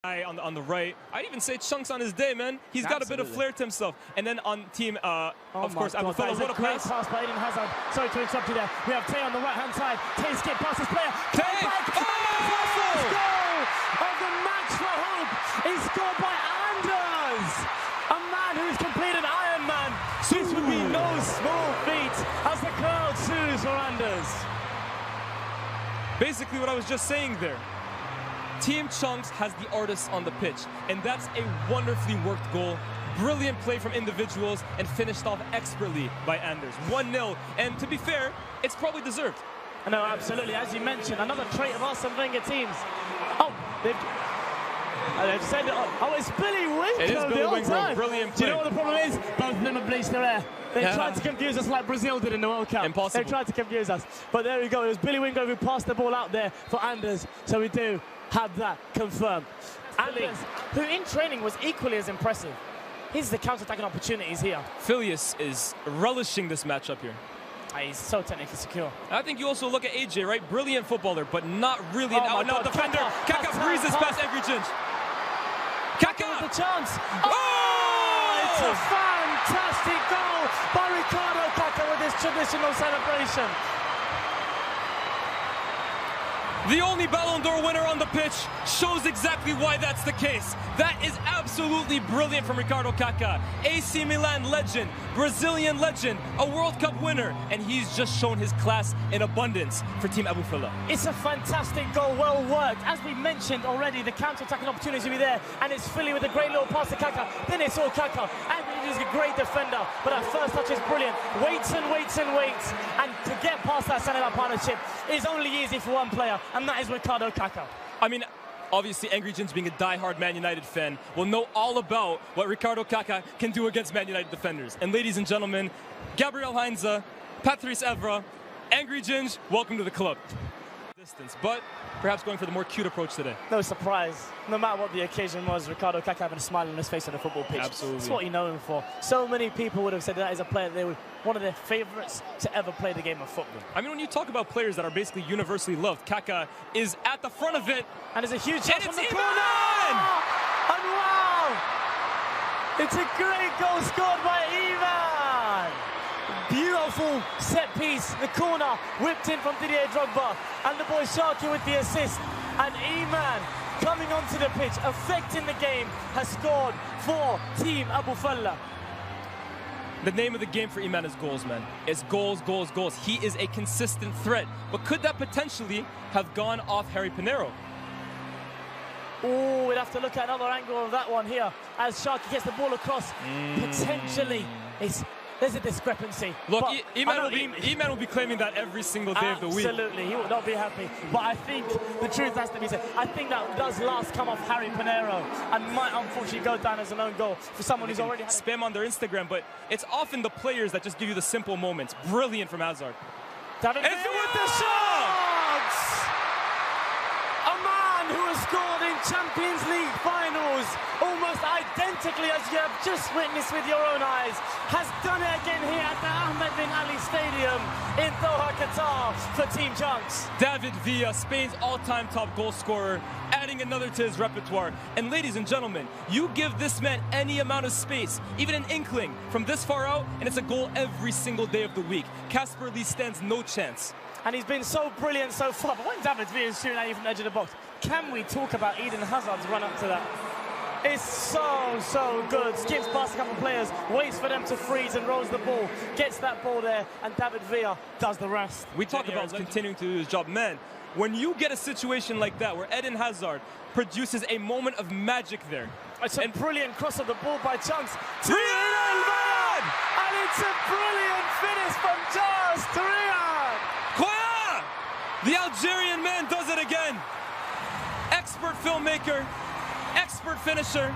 On the right. I'd even say Chunks on his day, man. He's got a bit of flair to himself. And then on team, of course, Abu Falah, what a great pass by Eden Hazard. Sorry to interrupt you there. We have Tay on the right-hand side. Tay skip past his player. Tay! First goal of the match for Hope is scored by Anders. A man who's completed Iron Man. This would be no small feat as the crowd soos for Anders. Basically what I was just saying there. Team Chunks has the artists on the pitch, and that's a wonderfully worked goal. Brilliant play from individuals and finished off expertly by Anders. 1-0, and to be fair, it's probably deserved. No, absolutely. As you mentioned, another trait of Arsene Wenger teams. Oh, they've said, oh, it's Billy Winkler. It is Billy Winkler. Brilliant play. Do you know what the problem is? Both of them are bleached their hair. They tried to confuse us like Brazil did in the World Cup. Impossible. They tried to confuse us. But there we go. It was Billy Winkler who passed the ball out there for Anders. So we do have that confirmed. Anders, who in training was equally as impressive. Here's the counter-attacking opportunities here. Phileas is relishing this matchup here. He's so technically secure. I think you also look at AJ, right? Brilliant footballer, but not really an out-and-out defender. Kaka breezes past Engridge. Kaka with the chance. Oh! It's a fantastic goal by Ricardo Kaka with his traditional celebration. The only Ballon d'Or winner on the pitch shows exactly why that's the case. That is absolutely brilliant from Ricardo Kaka. AC Milan legend, Brazilian legend, a World Cup winner, and he's just shown his class in abundance for Team Abu Falah. It's a fantastic goal, well worked. As we mentioned already, the counter-attacking opportunity will be there, and it's Philly with a great little pass to Kaka. Then it's all Kaka, and he's a great defender, but that first touch is brilliant. Waits and waits and waits, and to get past that centre-back partnership is only easy for one player, and that is Ricardo Kaka. I mean, obviously, Engridge, being a die-hard Man United fan, will know all about what Ricardo Kaka can do against Man United defenders. And ladies and gentlemen, Gabriel Heinze, Patrice Evra, Engridge, welcome to the club. Distance, but perhaps going for the more cute approach today. No surprise. No matter what the occasion was, Ricardo Kaka having a smile on his face on the football pitch. Absolutely. That's what you know him for. So many people would have said that is a player they would one of their favourites to ever play the game of football. I mean, when you talk about players that are basically universally loved, Kaka is at the front of it. And there's a huge chance from the Iman! corner! And wow! It's a great goal scored by Iman! Beautiful set piece, the corner whipped in from Didier Drogba, and the boy Sharky with the assist, and Iman coming onto the pitch, affecting the game, has scored for Team Abu Falah. The name of the game for Iman is goals, man. It's goals, goals, goals. He is a consistent threat, but could that potentially have gone off Harry Pinheiro? Oh, we'd have to look at another angle of that one here, as Sharky gets the ball across. Potentially, there's a discrepancy. Look, Iman will be claiming that every single day of the week. Absolutely, he will not be happy. But I think the truth has to be said. I think that does last come off Harry Pinheiro and might unfortunately go down as an own goal for someone who's already had spam on their Instagram, but it's often the players that just give you the simple moments. Brilliant from Hazard. David Villa with the shots! A man who has scored in Champions League finals almost identically as you have just witnessed with your own eyes, has done it again here at the Ahmed bin Ali Stadium in Doha, Qatar for Team Chunks. David Villa, Spain's all-time top goal scorer, adding another to his repertoire. And ladies and gentlemen, you give this man any amount of space, even an inkling from this far out, and it's a goal every single day of the week. Kasper Lee stands no chance. And he's been so brilliant so far, but when David Villa is shooting at you from the edge of the box, can we talk about Eden Hazard's run up to that? It's so good. Skips past a couple of players, waits for them to freeze and rolls the ball, gets that ball there, and David Villa does the rest. We talk about continuing to do his job. Man, when you get a situation like that where Eden Hazard produces a moment of magic there. It's a brilliant cross of the ball by Chunks. 3-1! And it's a brilliant finish from Charles 3-1! Koya! The Algerian man does it again. Expert filmmaker, expert finisher.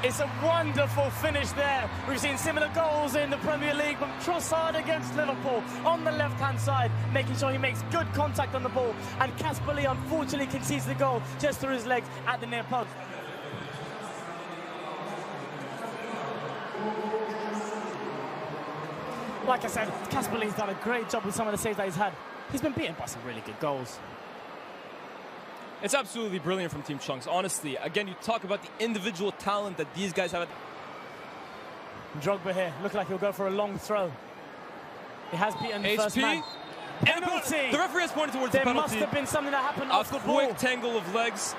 It's a wonderful finish there. We've seen similar goals in the Premier League from Trossard against Liverpool on the left-hand side, making sure he makes good contact on the ball. And Kasper Lee unfortunately concedes the goal just through his legs at the near post. Like I said, Kasper Lee's done a great job with some of the saves that he's had. He's been beaten by some really good goals. It's absolutely brilliant from Team Chunks, honestly. Again, you talk about the individual talent that these guys have. Drogba here, looking like he'll go for a long throw. He has beaten the first man. Penalty! The referee has pointed towards the penalty. There must have been something that happened off the ball. A quick tangle of legs.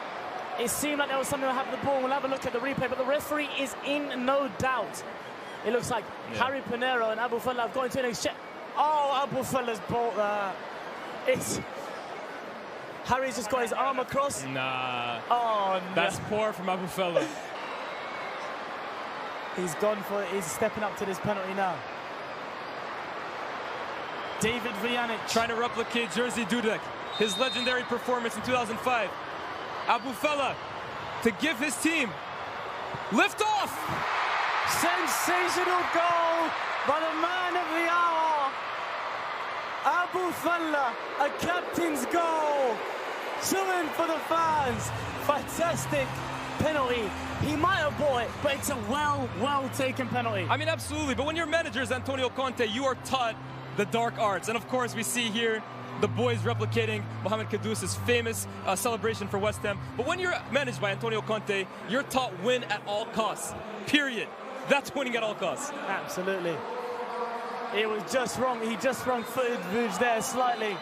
It seemed like there was something that happened to the ball. We'll have a look at the replay, but the referee is in no doubt. It looks like Harry Pinero and Abu Falah have gone into an exchange. Oh, Abu Falah's ball there. Harry's just got his arm across. Nah. Oh, no. That's poor from Abu Falah. He's stepping up to this penalty now. David Villanic. Trying to replicate Jerzy Dudek, his legendary performance in 2005. Abu Falah to give his team lift off. Sensational goal by the man of the hour. Abu Falah, a captain's goal. Chilling for the fans. Fantastic penalty. He might have bought it, but it's a well taken penalty. I mean, absolutely. But when your manager is Antonio Conte, you are taught the dark arts. And of course, we see here the boys replicating Mohamed Kudus's famous celebration for West Ham. But when you're managed by Antonio Conte, you're taught win at all costs. Period. That's winning at all costs. Absolutely. It was just wrong. He just wrong-footed Vuj there slightly.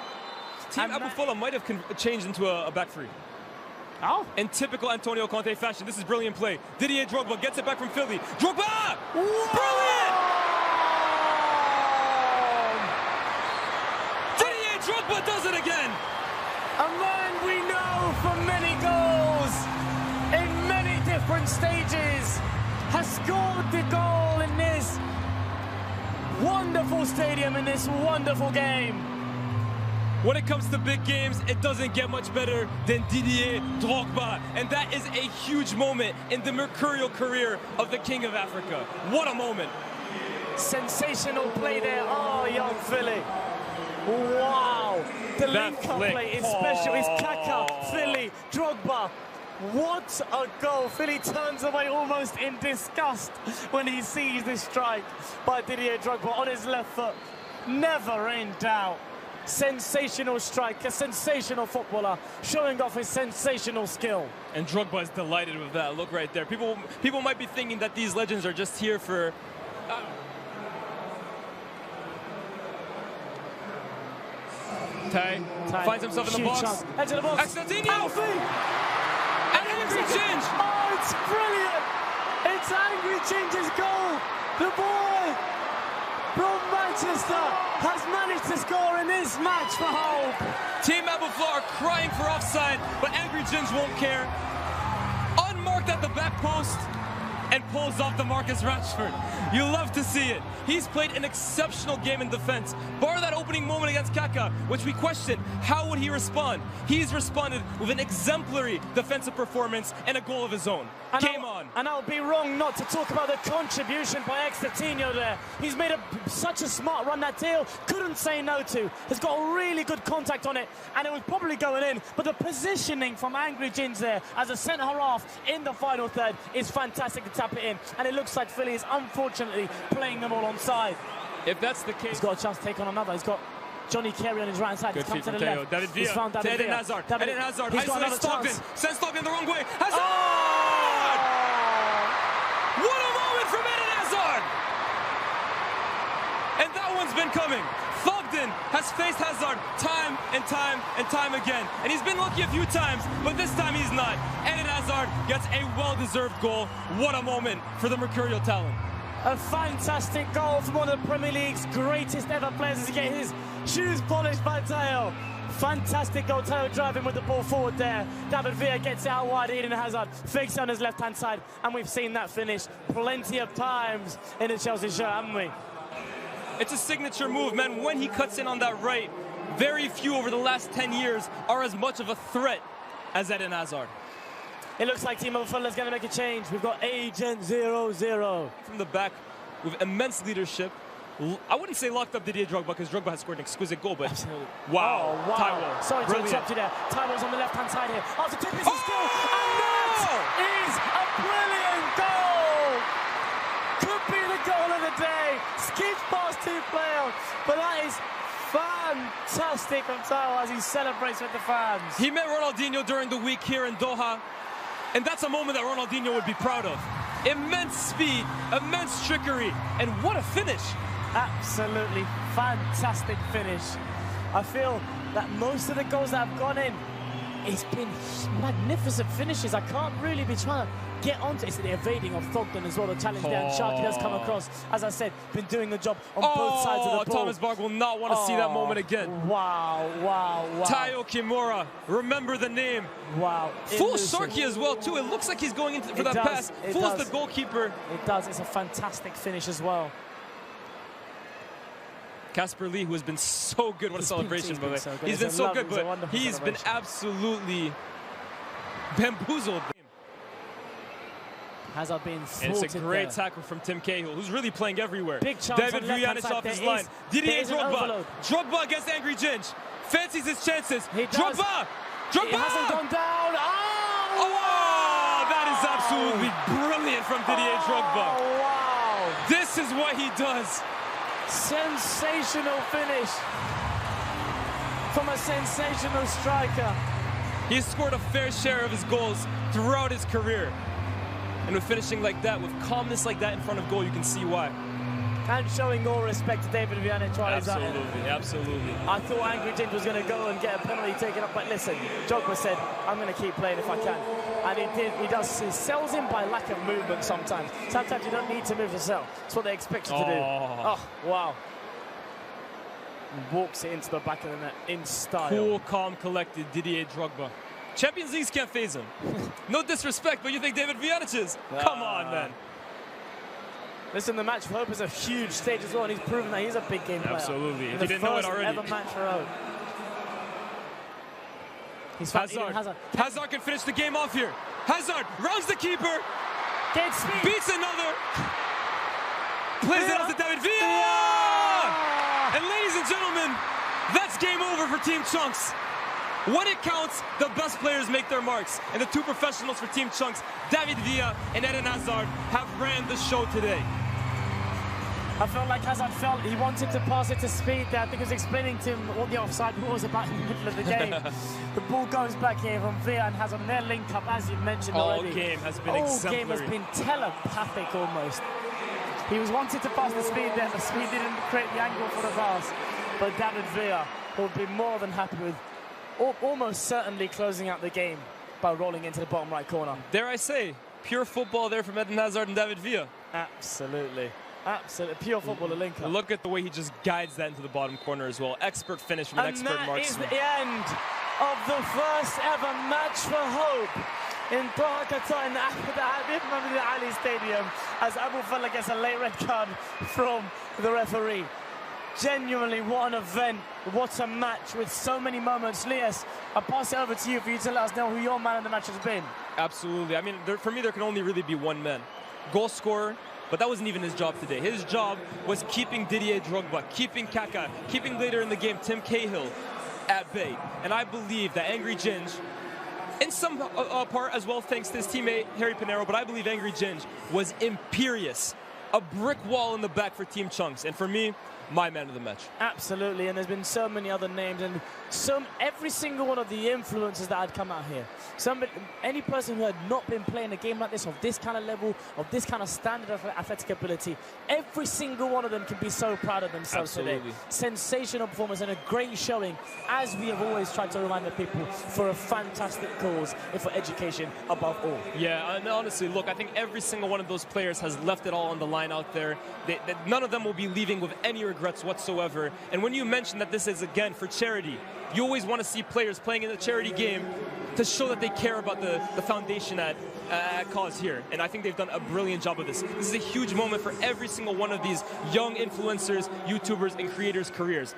Team Abu Falah might have changed into a back three. Oh. In typical Antonio Conte fashion, this is brilliant play. Didier Drogba gets it back from Philly. Drogba! Whoa! Brilliant! Didier Drogba does it again! A man we know for many goals in many different stages has scored the goal in this wonderful stadium, in this wonderful game. When it comes to big games, it doesn't get much better than Didier Drogba. And that is a huge moment in the mercurial career of the King of Africa. What a moment. Sensational play there. Oh, young Philly. Wow. The link-up play is special. It's Kaka, Philly, Drogba. What a goal. Philly turns away almost in disgust when he sees this strike by Didier Drogba on his left foot. Never in doubt. Sensational striker, sensational footballer, showing off his sensational skill. And Drogba is delighted with that look right there. People might be thinking that these legends are just here for... Tay finds himself in the box. Edge of the box. Alfie! And Angry Ginge! Oh, it's brilliant! It's Angry Ginge's goal! The boy from Manchester has managed to score in this match for Hull. Team Abu Falah are crying for offside, but Angry Ginge won't care. Unmarked at the back post and pulls off the Marcus Rashford. You love to see it. He's played an exceptional game in defense. Bar that opening moment against Kaka, which we questioned, how would he respond? He's responded with an exemplary defensive performance and a goal of his own. Game on. And I'll be wrong not to talk about the contribution by Ex-Coutinho there. He's made such a smart run that Teal couldn't say no to. Has got a really good contact on it, and it was probably going in. But the positioning from Angry Ginge there as a centre-half in the final third is fantastic to tap it in. And it looks like Philly is unfortunately playing them all onside. If that's the case... He's got a chance to take on another. He's got Johnny Carey on his right hand side. Good He's come to the Theo. left. David Villa. He's found David Eden Villa. Hazard. David, Eden Hazard. He's got Isolates another Stockton. chance. Sends Stockton the wrong way. Hazard! Oh! What a moment from Eden Hazard! And that one's been coming. Fogden has faced Hazard time and time and time again. And he's been lucky a few times, but this time he's not. Eden Hazard gets a well-deserved goal. What a moment for the mercurial talent. A fantastic goal from one of the Premier League's greatest ever players as he gets his shoes polished by Teo. Fantastic goal, Teo driving with the ball forward there. David Villa gets it out wide, Eden Hazard fakes on his left-hand side, and we've seen that finish plenty of times in the Chelsea shirt, haven't we? It's a signature move, man. When he cuts in on that right, very few over the last 10 years are as much of a threat as Eden Hazard. It looks like Team Abu Falah is going to make a change. We've got Agent 0-0. From the back with immense leadership. I wouldn't say locked up Didier Drogba because Drogba has scored an exquisite goal, but absolutely. Wow. Oh, wow. Taiwo. Sorry to interrupt you there. Taiwo's on the left-hand side here. After tip is still, and that is a brilliant goal. Could be the goal of the day. Skids past two players, but that is fantastic from World title as he celebrates with the fans. He met Ronaldinho during the week here in Doha, and that's a moment that Ronaldinho would be proud of. Immense speed, immense trickery, and what a finish. Absolutely fantastic finish. I feel that most of the goals that have gone in, it's been magnificent finishes. I can't really be trying to get onto it. It's the evading of Thogden as well, the challenge there, and Sharky does come across. As I said, been doing the job on both sides of the ball. Thomas Barg will not want to see that moment again. Wow, wow, wow. Tayo Kimura, remember the name. Wow. Fools Sharky as well, too. It looks like he's going for that pass. Fools the goalkeeper. It does. It's a fantastic finish as well. Kasper Lee, who has been so good. What a celebration, by the way. He's been so good, but he's been absolutely bamboozled. Hazard being thwarted. And it's a great tackle from Tim Cahill, who's really playing everywhere. Big chance David Villanic off his line. Didier Drogba. Drogba against Angry Ginge. Fancies his chances. Drogba! Drogba! It hasn't gone down. Oh, that is absolutely brilliant from Didier Drogba. Wow. This is what he does. Sensational finish from a sensational striker. He's scored a fair share of his goals throughout his career. And with finishing like that, with calmness like that in front of goal, you can see why. And showing all respect to David Villanic. Absolutely, absolutely. I thought Angry Ginge was going to go and get a penalty taken up, but listen, Drogba said, I'm going to keep playing if I can. And he did. He does. He sells him by lack of movement sometimes. Sometimes you don't need to move to sell. That's what they expect you to do. Oh, wow. And walks it into the back of the net in style. Cool, calm, collected Didier Drogba. Champions Leagues can't faze him. No disrespect, but you think David Villanic is? Come on, man. Listen, the match for Hope is a huge stage as well, and he's proven that he's a big game player. Absolutely. If you didn't know it already. Ever match for Hope. He's Hazard. Hazard can finish the game off here. Hazard rounds the keeper. Gets speed. Beats another. Plays it out to David Villa. And ladies and gentlemen, that's game over for Team Chunks. When it counts, the best players make their marks. And the two professionals for Team Chunks, David Villa and Eden Hazard, have ran the show today. I felt like Hazard felt he wanted to pass it to speed there. I think he was explaining to him what the offside was about in the middle of the game. The ball goes back here from Villa and Hazard, and their link up, as you've mentioned already. All game has been exemplary. All game has been telepathic almost. He was wanted to pass the speed there. The speed didn't create the angle for the pass. But David Villa will be more than happy with almost certainly closing out the game by rolling into the bottom right corner. Dare I say, pure football there from Eden Hazard and David Villa. Absolutely. Absolutely. Pure football to link up. Look at the way he just guides that into the bottom corner as well. Expert finish from an expert marksman. And that is the end of the first ever match for Hope in Doha, Qatar, in the Habib Mohamed Ali Stadium, as Abu Falah gets a late red card from the referee. Genuinely, what an event, what a match with so many moments. Lias, I'll pass it over to you for you to let us know who your man of the match has been. Absolutely. I mean, for me, there can only really be one man. Goal scorer, but that wasn't even his job today. His job was keeping Didier Drogba, keeping Kaka, keeping later in the game Tim Cahill at bay. And I believe that Angry Ginge, in some part as well, thanks to his teammate Harry Pinero, but I believe Angry Ginge was imperious. A brick wall in the back for Team Chunks. And for me, my man of the match. Absolutely, and there's been so many other names, and every single one of the influencers that had come out here. Any person who had not been playing a game like this, of this kind of level, of this kind of standard of athletic ability, every single one of them can be so proud of themselves today. Sensational performance and a great showing, as we have always tried to remind the people, for a fantastic cause and for education above all. Yeah, and honestly, look, I think every single one of those players has left it all on the line out there. None of them will be leaving with any regrets whatsoever. And when you mention that this is, again, for charity, you always want to see players playing in the charity game to show that they care about the foundation at cause here. And I think they've done a brilliant job of this. This is a huge moment for every single one of these young influencers, YouTubers, and creators' careers.